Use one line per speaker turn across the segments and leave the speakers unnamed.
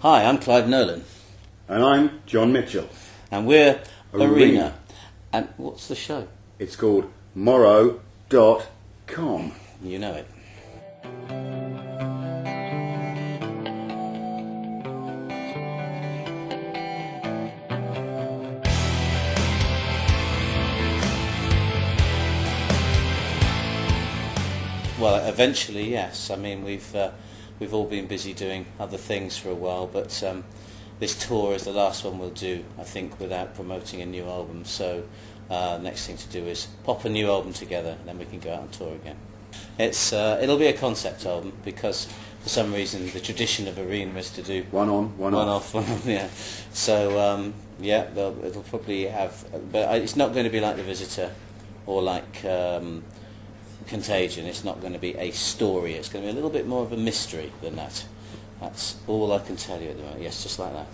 Hi, I'm Clive Nolan.
And I'm John Mitchell.
And we're Arena. And what's the show?
It's called Morow.com.
You know it. Well, eventually, yes. I mean, we've all been busy doing other things for a while, but this tour is the last one we'll do, I think, without promoting a new album. So next thing to do is pop a new album together, and then we can go out on tour again. It'll be a concept album because for some reason the tradition of Arena is to do
one on, one off.
Yeah. So it'll probably have, but it's not going to be like The Visitor or like Contagion. It's not going to be a story. It's going to be a little bit more of a mystery than that. That's all I can tell you at the moment. Yes, just like that.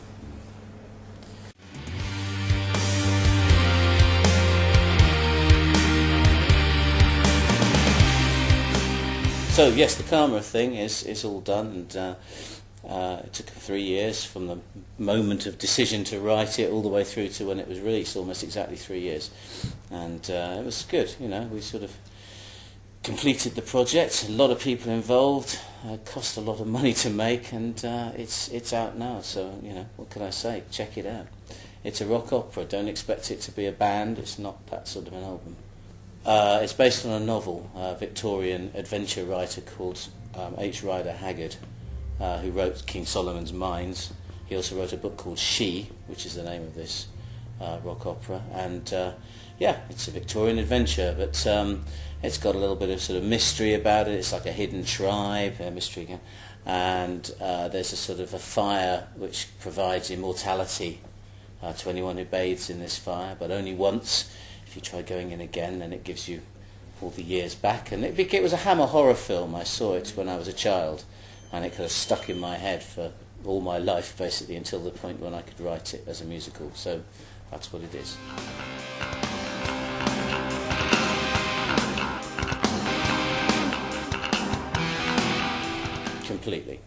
So yes, the Caamora thing is all done, and it took 3 years from the moment of decision to write it all the way through to when it was released, almost exactly 3 years, and it was good. You know, we sort of completed the project. A lot of people involved. Cost a lot of money to make, and it's out now. So you know, what can I say? Check it out. It's a rock opera. Don't expect it to be a band. It's not that sort of an album. It's based on a novel, a Victorian adventure writer called H. Rider Haggard, who wrote King Solomon's Mines. He also wrote a book called She, which is the name of this rock opera. And it's a Victorian adventure, but it's got a little bit of sort of mystery about it. It's like a hidden tribe, mystery again. And there's a sort of a fire which provides immortality to anyone who bathes in this fire, but only once. If you try going in again, then it gives you all the years back. And it was a Hammer horror film. I saw it when I was a child, and it kind of stuck in my head for all my life, basically, until the point when I could write it as a musical. So that's what it is. Completely.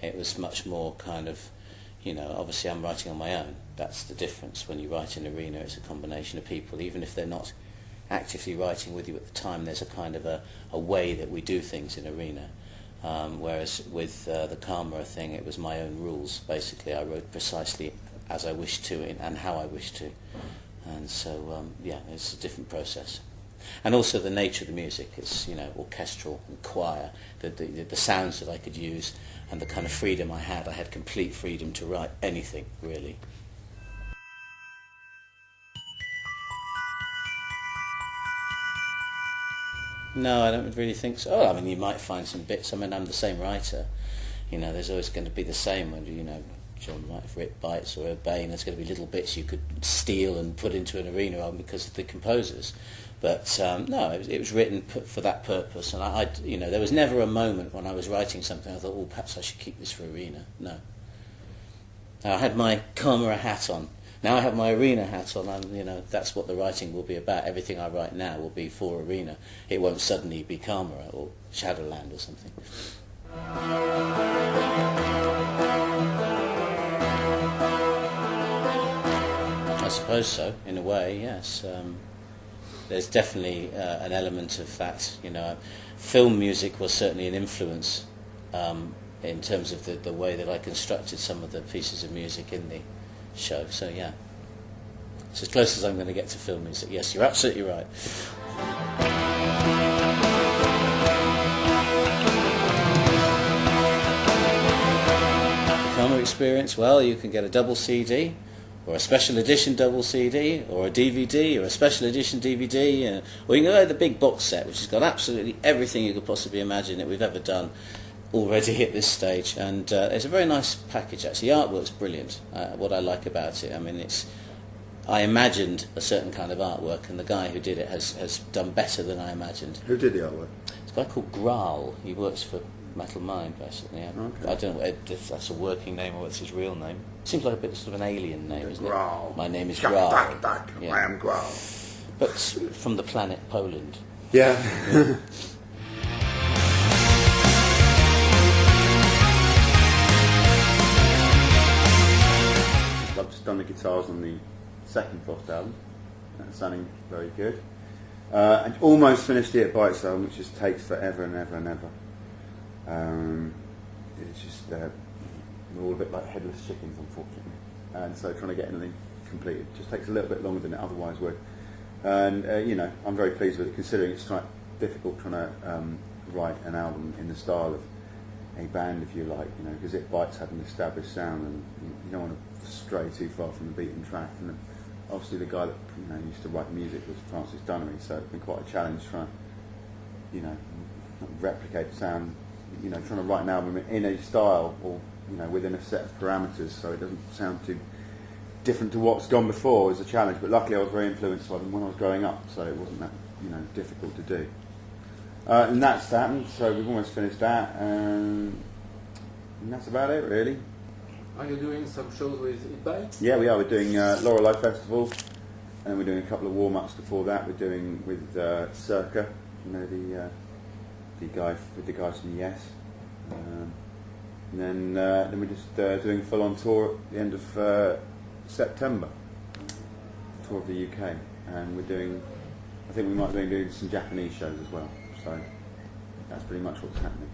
It was much more kind of, you know, obviously I'm writing on my own. That's the difference. When you write in Arena, it's a combination of people. Even if they're not actively writing with you at the time, there's a kind of a way that we do things in Arena. Whereas with the Caamora thing, it was my own rules. Basically, I wrote precisely as I wished to and how I wished to. And so, it's a different process. And also the nature of the music. It's, you know, orchestral and choir. The sounds that I could use and the kind of freedom I had complete freedom to write anything, really. No, I don't really think so. Oh, I mean, you might find some bits. I mean, I'm the same writer. You know, there's always going to be the same. When, you know, John might have written Bites or Urbane. There's going to be little bits you could steal and put into an Arena album because of the composers. But no, it was written for that purpose. And I, you know, there was never a moment when I was writing something I thought, oh, perhaps I should keep this for Arena. No. I had my Caamora hat on. Now I have my Arena hat on, and you know, that's what the writing will be about. Everything I write now will be for Arena. It won't suddenly be Caamora or Shadowland or something. I suppose so, in a way, yes. There's definitely an element of that. You know, film music was certainly an influence in terms of the way that I constructed some of the pieces of music in the show. So yeah, it's as close as I'm going to get to film music. Yes, you're absolutely right. The Caamora experience, well, you can get a double CD or a special edition double CD or a DVD or a special edition DVD, or you can go to the big box set, which has got absolutely everything you could possibly imagine that we've ever done already at this stage. And it's a very nice package, actually. The artwork's brilliant. What I like about it, I mean, I imagined a certain kind of artwork, and the guy who did it has done better than I imagined.
Who did the artwork?
It's a guy called Graal. He works for Metal Mind, basically. Yeah.
Okay.
I don't know if that's a working name or what's his real name. Seems like a bit sort of an alien name, isn't
Graal.
it? My name is Graal.
Yeah. I am Graal.
But from the planet Poland.
Yeah. just done the guitars on the second Frost album. That's sounding very good. And almost finished the Bites album, which just takes forever and ever and ever. It's just we're all a bit like headless chickens, unfortunately. And so trying to get anything completed just takes a little bit longer than it otherwise would. And I'm very pleased with it, considering it's quite difficult trying to write an album in the style of a band, if you like, because It Bites had an established sound, and you don't want to stray too far from the beaten track. And obviously, the guy that used to write music was Francis Dunnery, so it's been quite a challenge trying to, replicate the sound. Trying to write an album in a style or within a set of parameters, so it doesn't sound too different to what's gone before is a challenge. But luckily, I was very influenced by them when I was growing up, so it wasn't that difficult to do. And that's that. And so we've almost finished that, and that's about it, really.
Are you doing some shows with It Bites?
Yeah, we are. We're doing Lorelei Festival, and we're doing a couple of warm-ups before that. We're doing with Circa, the guys from Yes. And then we're just doing a full-on tour at the end of September, tour of the UK, and I think we might be doing some Japanese shows as well. So that's pretty much what's happening.